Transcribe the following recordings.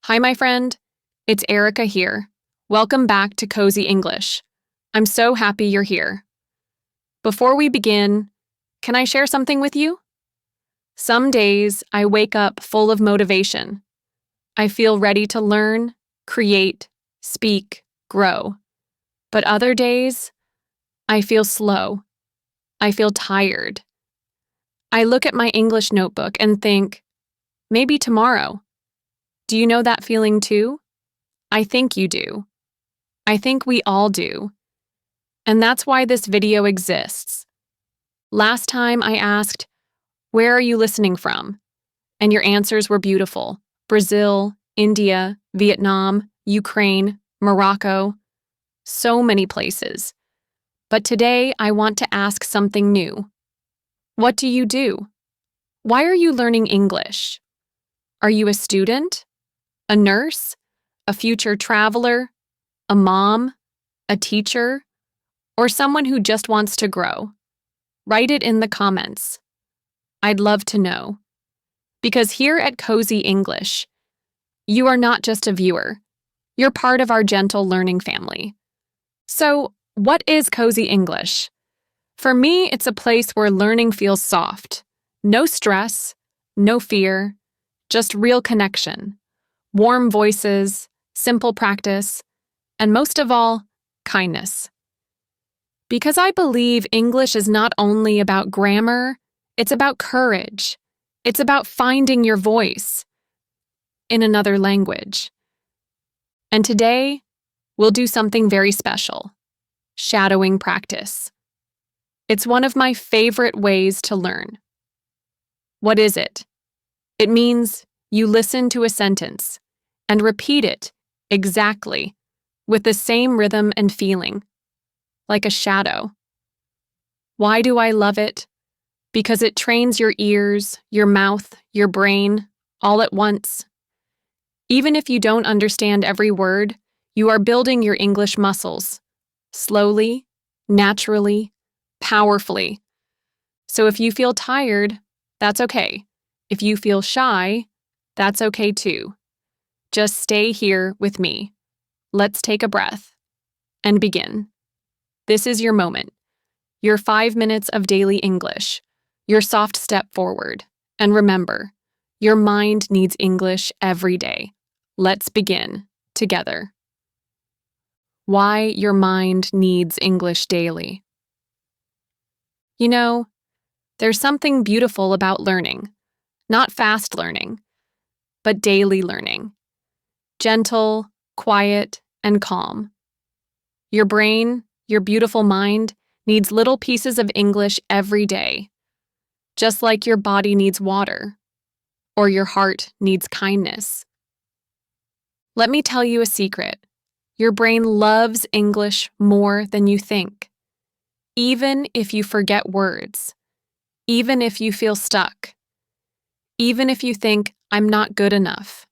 Hi, my friend. It's Erika here. Welcome back to Cozy English. I'm so happy you're here. Before we begin, can I share something with you? Some days I wake up full of motivation. I feel ready to learn, create, speak, grow. But other days, I feel slow. I feel tired. I look at my English notebook and think, maybe tomorrow. Do you know that feeling too? I think you do. I think we all do. And that's why this video exists. Last time I asked, where are you listening from? And your answers were beautiful. Brazil, India, Vietnam, Ukraine, Morocco, so many places. But today I want to ask something new. What do you do? Why are you learning English? Are you a student? A nurse? A future traveler? A mom? A teacher? Or someone who just wants to grow? Write it in the comments. I'd love to know. Because here at Cozy English, you are not just a viewer. You're part of our gentle learning family. So, what is Cozy English? For me, it's a place where learning feels soft. No stress, no fear, just real connection. Warm voices, simple practice, and most of all, kindness. Because I believe English is not only about grammar, it's about courage. It's about finding your voice in another language. And today, we'll do something very special: shadowing practice. It's one of my favorite ways to learn. What is it? It means you listen to a sentence and repeat it exactly with the same rhythm and feeling, like a shadow. Why do I love it? Because it trains your ears, your mouth, your brain, all at once. Even if you don't understand every word, you are building your English muscles, slowly, naturally, powerfully. So if you feel tired, that's okay. If you feel shy, that's okay too. Just stay here with me. Let's take a breath and begin. This is your moment, your 5 minutes of daily English, your soft step forward. And remember, your mind needs English every day. Let's begin together. Why your mind needs English daily. You know, there's something beautiful about learning, not fast learning, but daily learning. Gentle, quiet, and calm. Your brain, your beautiful mind, needs little pieces of English every day, just like your body needs water, or your heart needs kindness. Let me tell you a secret. Your brain loves English more than you think. Even if you forget words, even if you feel stuck, even if you think, I'm not good enough,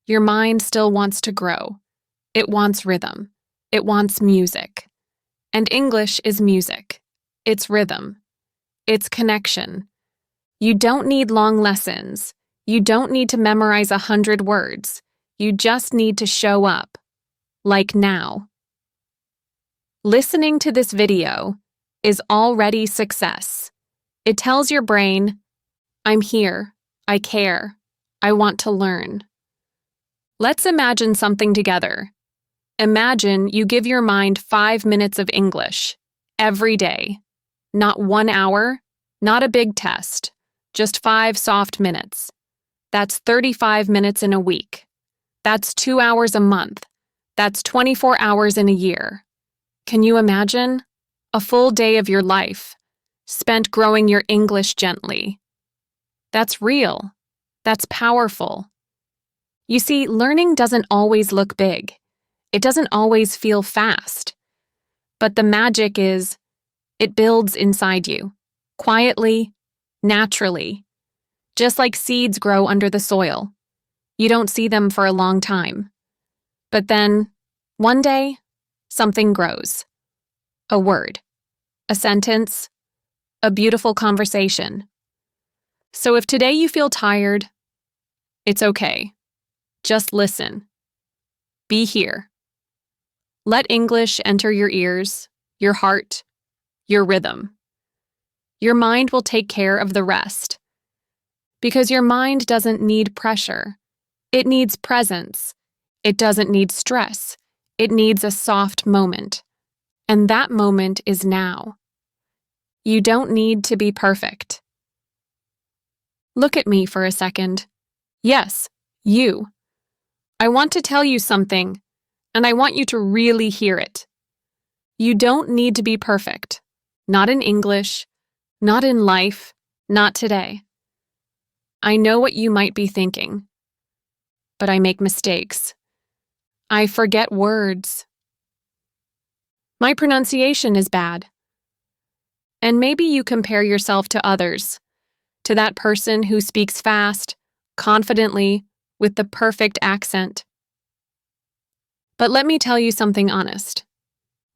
your mind still wants to grow. It wants rhythm. It wants music. And English is music. It's rhythm. It's connection. You don't need long lessons. You don't need to memorize 100 words. You just need to show up. Like now. Listening to this video is already success. It tells your brain, I'm here, I care, I want to learn. Let's imagine something together. Imagine you give your mind 5 minutes of English every day. Not 1 hour, not a big test, just 5 soft minutes. That's 35 minutes in a week. That's 2 hours a month. That's 24 hours in a year. Can you imagine? A full day of your life spent growing your English gently. That's real. That's powerful. You see, learning doesn't always look big. It doesn't always feel fast. But the magic is, it builds inside you, quietly, naturally, just like seeds grow under the soil. You don't see them for a long time. But then, one day, something grows. A word, a sentence, a beautiful conversation. So if today you feel tired, it's okay. Just listen. Be here. Let English enter your ears, your heart, your rhythm. Your mind will take care of the rest. Because your mind doesn't need pressure. It needs presence. It doesn't need stress. It needs a soft moment. And that moment is now. You don't need to be perfect. Look at me for a second. Yes, you. I want to tell you something, and I want you to really hear it. You don't need to be perfect. Not in English, not in life, not today. I know what you might be thinking, but I make mistakes. I forget words. My pronunciation is bad. And maybe you compare yourself to others, to that person who speaks fast, confidently, with the perfect accent. But let me tell you something honest.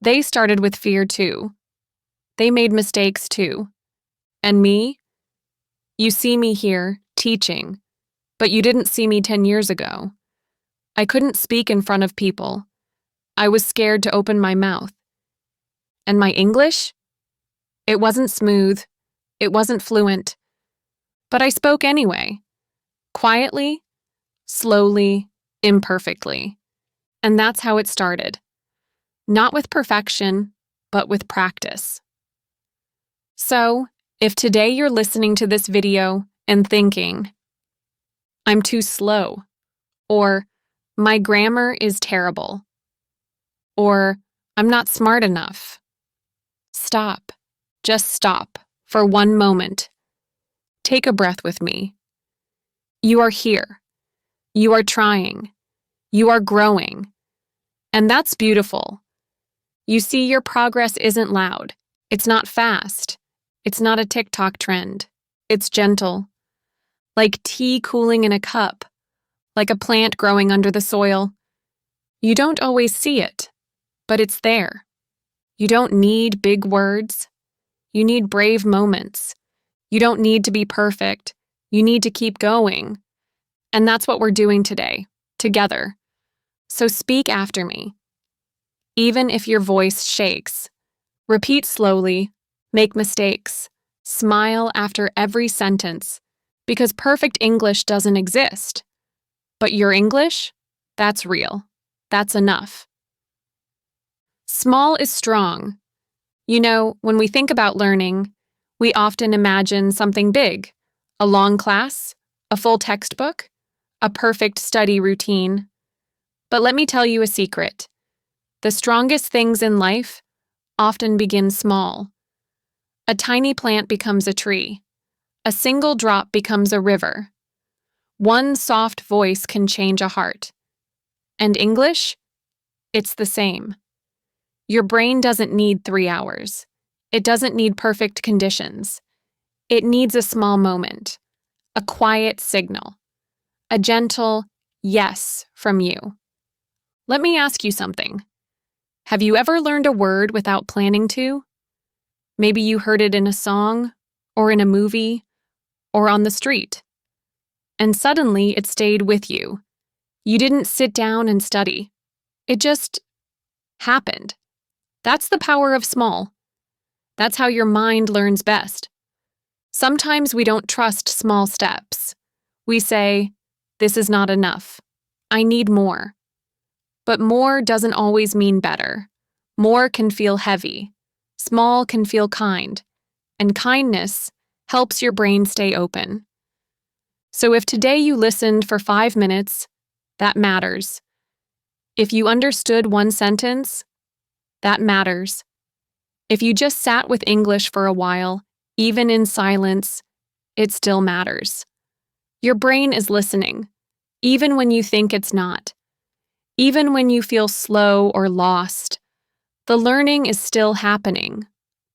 They started with fear too. They made mistakes too. And me? You see me here, teaching, but you didn't see me 10 years ago. I couldn't speak in front of people. I was scared to open my mouth. And my English? It wasn't smooth. It wasn't fluent. But I spoke anyway. Quietly, slowly, imperfectly. And that's how it started. Not with perfection, but with practice. So, if today you're listening to this video and thinking, I'm too slow, or my grammar is terrible, or I'm not smart enough, stop. Just stop for one moment. Take a breath with me. You are here. You are trying. You are growing. And that's beautiful. You see, your progress isn't loud. It's not fast. It's not a TikTok trend. It's gentle. Like tea cooling in a cup. Like a plant growing under the soil. You don't always see it, but it's there. You don't need big words. You need brave moments. You don't need to be perfect. You need to keep going. And that's what we're doing today, together. So speak after me. Even if your voice shakes, repeat slowly, make mistakes, smile after every sentence, because perfect English doesn't exist. But your English? That's real. That's enough. Small is strong. You know, when we think about learning, we often imagine something big, a long class, a full textbook, a perfect study routine. But let me tell you a secret. The strongest things in life often begin small. A tiny plant becomes a tree. A single drop becomes a river. One soft voice can change a heart. And English? It's the same. Your brain doesn't need 3 hours. It doesn't need perfect conditions. It needs a small moment, a quiet signal, a gentle yes from you. Let me ask you something. Have you ever learned a word without planning to? Maybe you heard it in a song, or in a movie, or on the street. And suddenly it stayed with you. You didn't sit down and study. It just happened. That's the power of small. That's how your mind learns best. Sometimes we don't trust small steps. We say, this is not enough. I need more. But more doesn't always mean better. More can feel heavy. Small can feel kind. And kindness helps your brain stay open. So if today you listened for 5 minutes, that matters. If you understood one sentence, that matters. If you just sat with English for a while, even in silence, it still matters. Your brain is listening, even when you think it's not. Even when you feel slow or lost, the learning is still happening,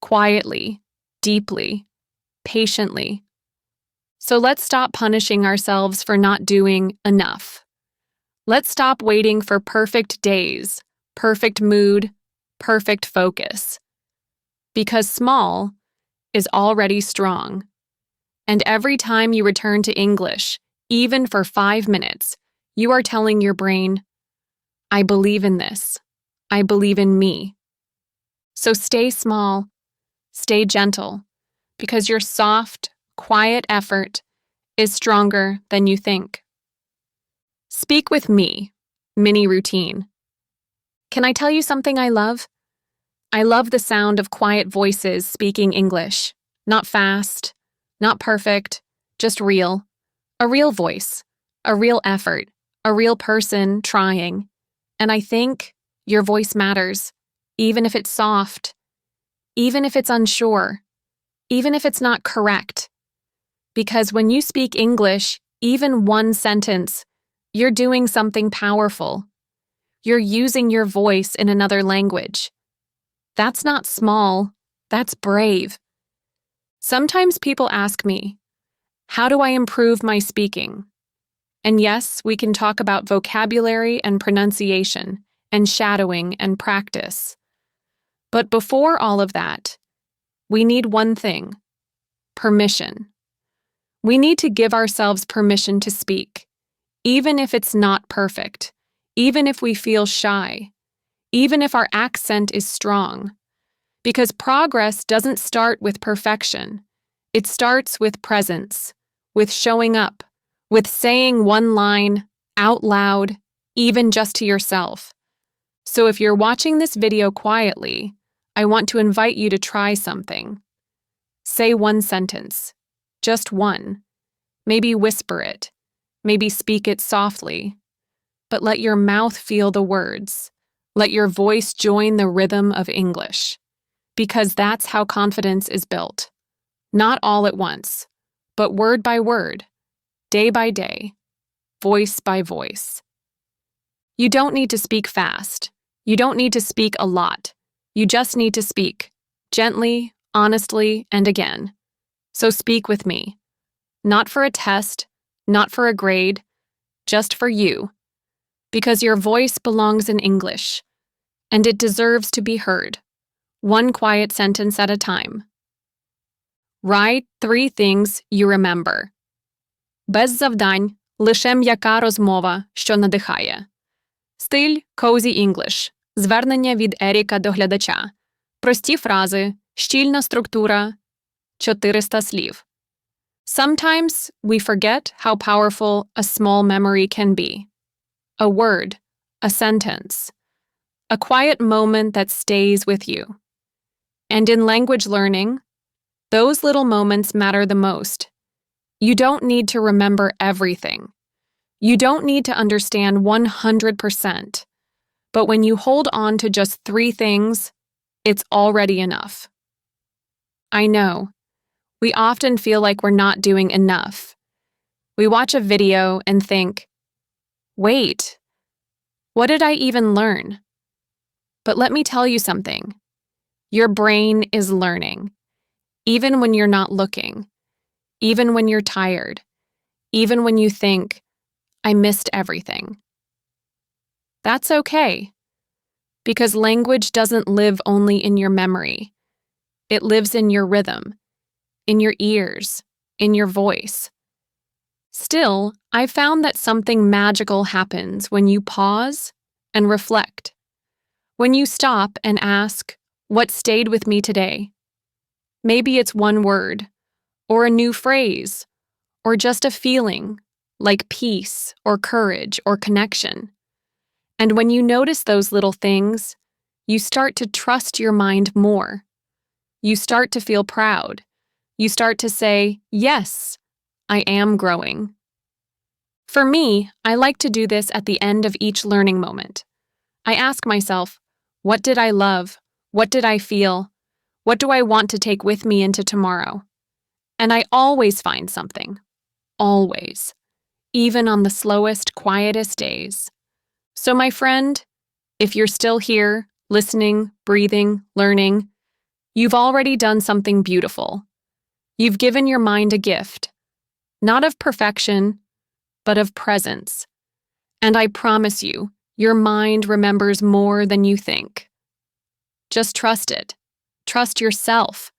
quietly, deeply, patiently. So let's stop punishing ourselves for not doing enough. Let's stop waiting for perfect days, perfect mood, perfect focus. Because small is already strong. And every time you return to English, even for 5 minutes, You are telling your brain, I believe in this. I believe in me. So stay small, stay gentle, because your soft, quiet effort is stronger than you think. Speak with me, mini routine. Can I tell you something I love? I love the sound of quiet voices speaking English. Not fast, not perfect, just real. A real voice, a real effort, a real person trying. And I think your voice matters, even if it's soft, even if it's unsure, even if it's not correct. Because when you speak English, even one sentence, you're doing something powerful. You're using your voice in another language. That's not small, that's brave. Sometimes people ask me, how do I improve my speaking? And yes, we can talk about vocabulary and pronunciation, and shadowing and practice. But before all of that, we need one thing: permission. We need to give ourselves permission to speak, even if it's not perfect, even if we feel shy, even if our accent is strong. Because progress doesn't start with perfection. It starts with presence, with showing up, with saying one line out loud, even just to yourself. So if you're watching this video quietly, I want to invite you to try something. Say one sentence, just one. Maybe whisper it, maybe speak it softly, but let your mouth feel the words. Let your voice join the rhythm of English. Because that's how confidence is built. Not all at once, but word by word, day by day, voice by voice. You don't need to speak fast. You don't need to speak a lot. You just need to speak, gently, honestly, and again. So speak with me. Not for a test, not for a grade, just for you. Because your voice belongs in English, and it deserves to be heard. One quiet sentence at a time. Write 3 things you remember. Без завдань, лише м'яка розмова, що надихає. Стиль Cozy English. Звернення від Еріка до глядача. Прості фрази, щільна структура, 400 слів. Sometimes we forget how powerful a small memory can be. A word, a sentence, a quiet moment that stays with you. And in language learning, those little moments matter the most. You don't need to remember everything. You don't need to understand 100%. But when you hold on to just 3 things, it's already enough. I know. We often feel like we're not doing enough. We watch a video and think, wait, what did I even learn? But let me tell you something. Your brain is learning. Even when you're not looking, even when you're tired, even when you think, I missed everything. That's okay, because language doesn't live only in your memory. It lives in your rhythm, in your ears, in your voice. Still, I've found that something magical happens when you pause and reflect. When you stop and ask, what stayed with me today? Maybe it's one word, or a new phrase, or just a feeling, like peace, or courage, or connection. And when you notice those little things, you start to trust your mind more. You start to feel proud. You start to say, yes, I am growing. For me, I like to do this at the end of each learning moment. I ask myself, what did I love? What did I feel? What do I want to take with me into tomorrow? And I always find something. Always. Even on the slowest, quietest days. So my friend, if you're still here, listening, breathing, learning, you've already done something beautiful. You've given your mind a gift, not of perfection, but of presence. And I promise you, your mind remembers more than you think. Just trust it. Trust yourself.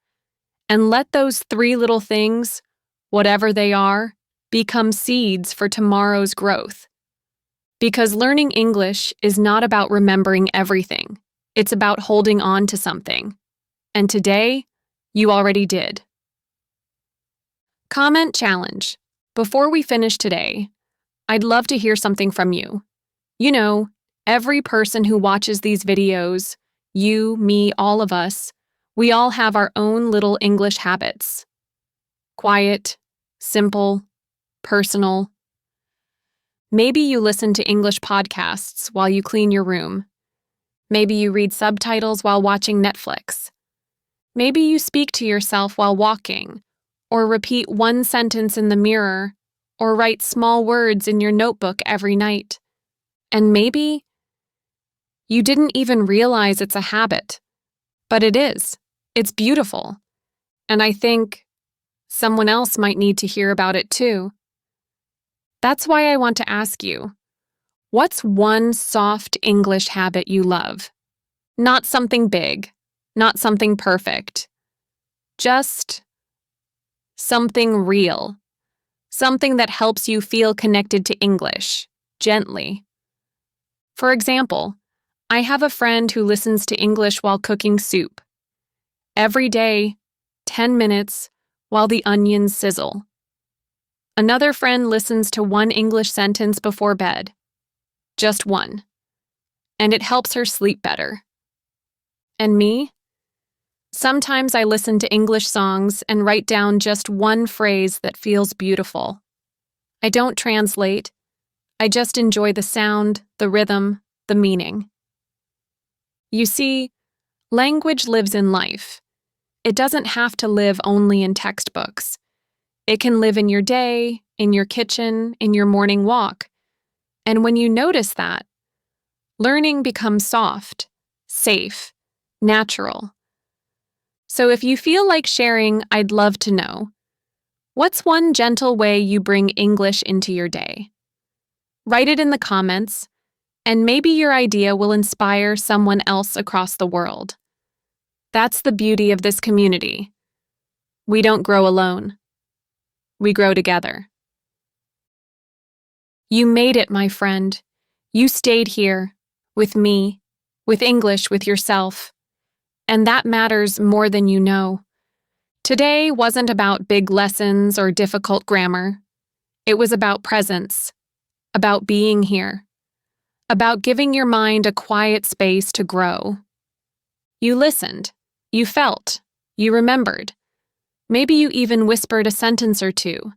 And let those 3 little things, whatever they are, become seeds for tomorrow's growth. Because learning English is not about remembering everything. It's about holding on to something. And today, you already did. Comment challenge. Before we finish today, I'd love to hear something from you. You know, every person who watches these videos, you, me, all of us, we all have our own little English habits. Quiet, simple, personal. Maybe you listen to English podcasts while you clean your room. Maybe you read subtitles while watching Netflix. Maybe you speak to yourself while walking, or repeat one sentence in the mirror, or write small words in your notebook every night. And maybe you didn't even realize it's a habit, but it is. It's beautiful. And I think someone else might need to hear about it too. That's why I want to ask you, what's one soft English habit you love? Not something big, not something perfect. Just something real. Something that helps you feel connected to English, gently. For example, I have a friend who listens to English while cooking soup. Every day, 10 minutes, while the onions sizzle. Another friend listens to one English sentence before bed. Just one. And it helps her sleep better. And me? Sometimes I listen to English songs and write down just one phrase that feels beautiful. I don't translate. I just enjoy the sound, the rhythm, the meaning. You see, language lives in life. It doesn't have to live only in textbooks. It can live in your day, in your kitchen, in your morning walk. And when you notice that, learning becomes soft, safe, natural. So if you feel like sharing, I'd love to know. What's one gentle way you bring English into your day? Write it in the comments, and maybe your idea will inspire someone else across the world. That's the beauty of this community. We don't grow alone. We grow together. You made it, my friend. You stayed here, with me, with English, with yourself. And that matters more than you know. Today wasn't about big lessons or difficult grammar. It was about presence, about being here, about giving your mind a quiet space to grow. You listened, you felt, you remembered. Maybe you even whispered a sentence or two.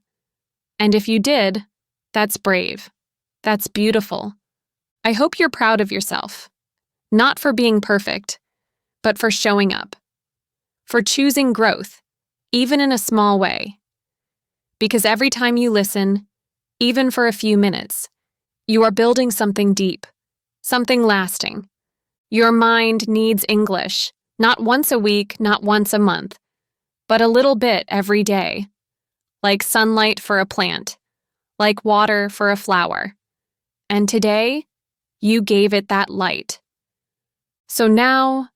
And if you did, that's brave. That's beautiful. I hope you're proud of yourself. Not for being perfect, but for showing up. For choosing growth, even in a small way. Because every time you listen, even for a few minutes, you are building something deep, something lasting. Your mind needs English, not once a week, not once a month, but a little bit every day. Like sunlight for a plant, like water for a flower. And today, you gave it that light. So now,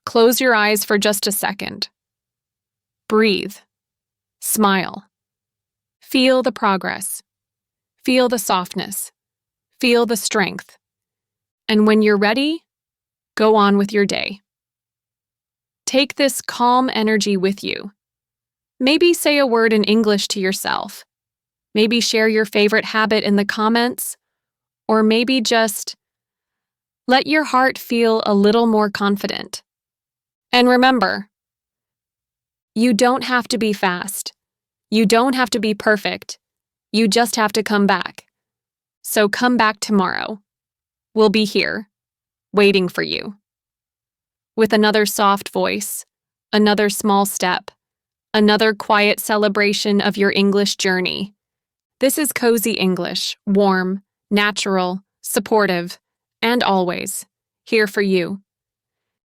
close your eyes for just a second. Breathe. Smile. Feel the progress. Feel the softness. Feel the strength. And when you're ready, go on with your day. Take this calm energy with you. Maybe say a word in English to yourself. Maybe share your favorite habit in the comments. Or maybe just let your heart feel a little more confident. And remember, you don't have to be fast. You don't have to be perfect. You just have to come back. So come back tomorrow. We'll be here, waiting for you. With another soft voice, another small step, another quiet celebration of your English journey. This is Cozy English, warm, natural, supportive, and always here for you.